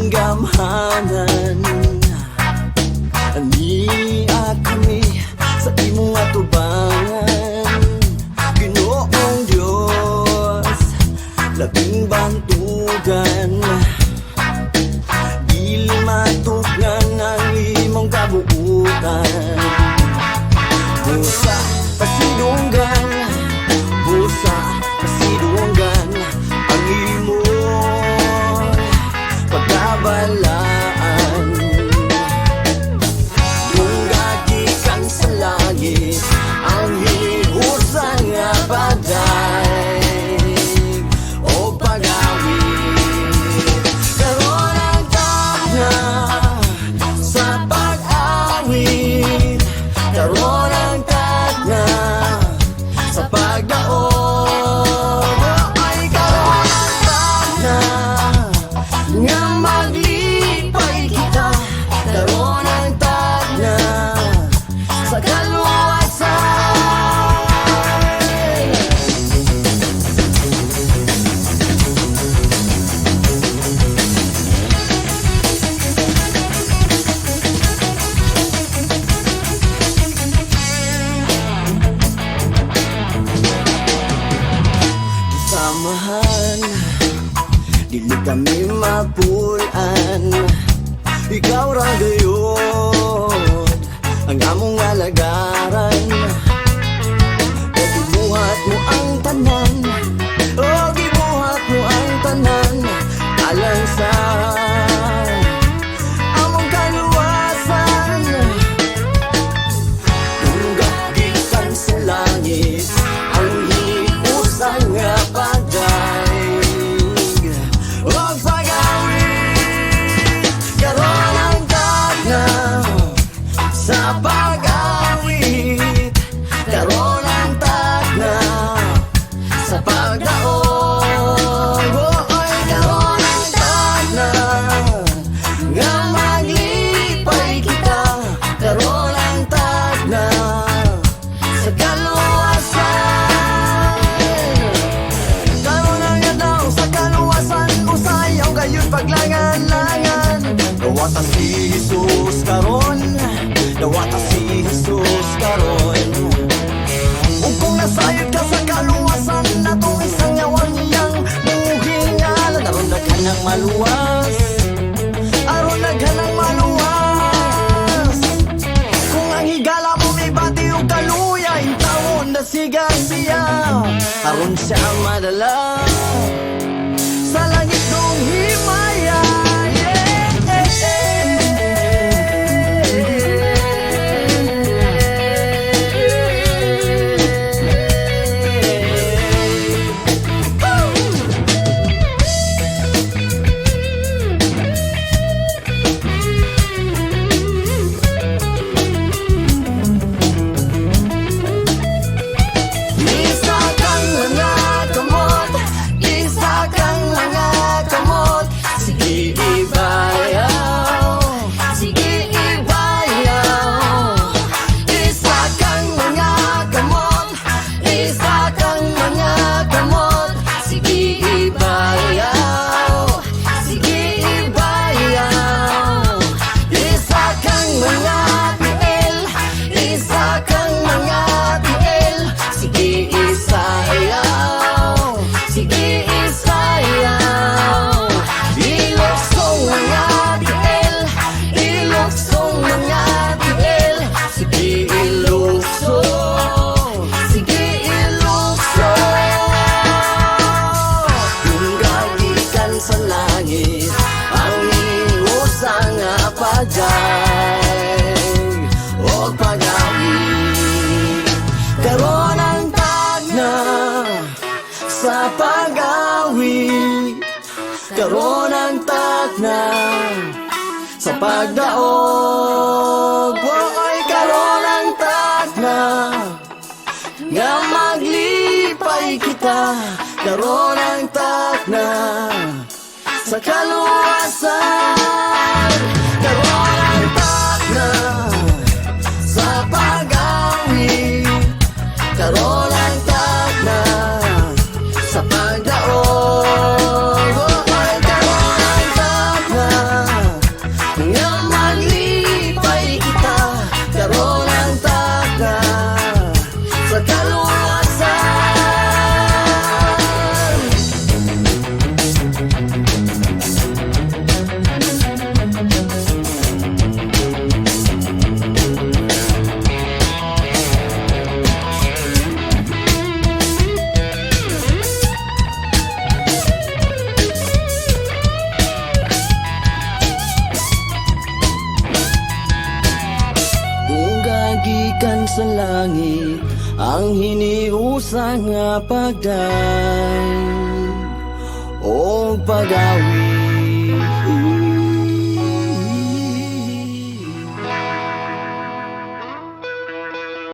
Gamhanan ania kami sa imong atubangan, Ginoong Dios, labing bantugan, dili matugnan ang imong kabuutan. Busa pasidunggan, busa pasidunggan ang imong pagkabalaan. Dunggagikan sa langit ang hihusan nga baday o pag-awit. Karon ang tagna sa pag-awit, karon ang tagna sa pagdaog. Ay karon ang tagna nga maglipay kita, karon ang tagna sa kaluwasan. Samahan, dili kami mapulan, ikaw ra gayud ang among alagaran. O gibuhat mo ang tanan, o gibuhat mo ang tanan, alang sa among kaluwasan. Dunggagikan sa langit ang hiusan nga baday o pag-awit. Karon ang tagna sa pag-awit, karon ang tagna sa pagdaog. Oy, karon ang tagna nga maglipay kita, karon ang tagna sa kaluwasan. Karon ang adlaw sa kaluwasan, usayaw gayud paglangan-langan. Dawata si Jesus karon, dawata si Jesus karon. Ug kung nasayod ka sa kaluwasan, natong isang nyawang iyang muhingalan. Aron naghanang maluwas, aron naghanang maluwas. Kung ang higala mo may bati o kaluya, intawon na siga siya, aron siya madala sa langit nung himaya. Isa kang mga kamot pagdag o pag-awi. Karon ang tagna sa pag-awi. Karon ang tagna sa pagdaog. Ay karon ang tagna nga maglipay kita. Karon ang tagna sa kaluwasan. Karon ang tagna sa pag-awi. Karon ang tagna sa pagdaog. Ay karon ang tagna nga maglipay kita. Karon ang tagna sa kaluwasan. Gikan sa langit ang hiniusa nga pagdag o pag-awi.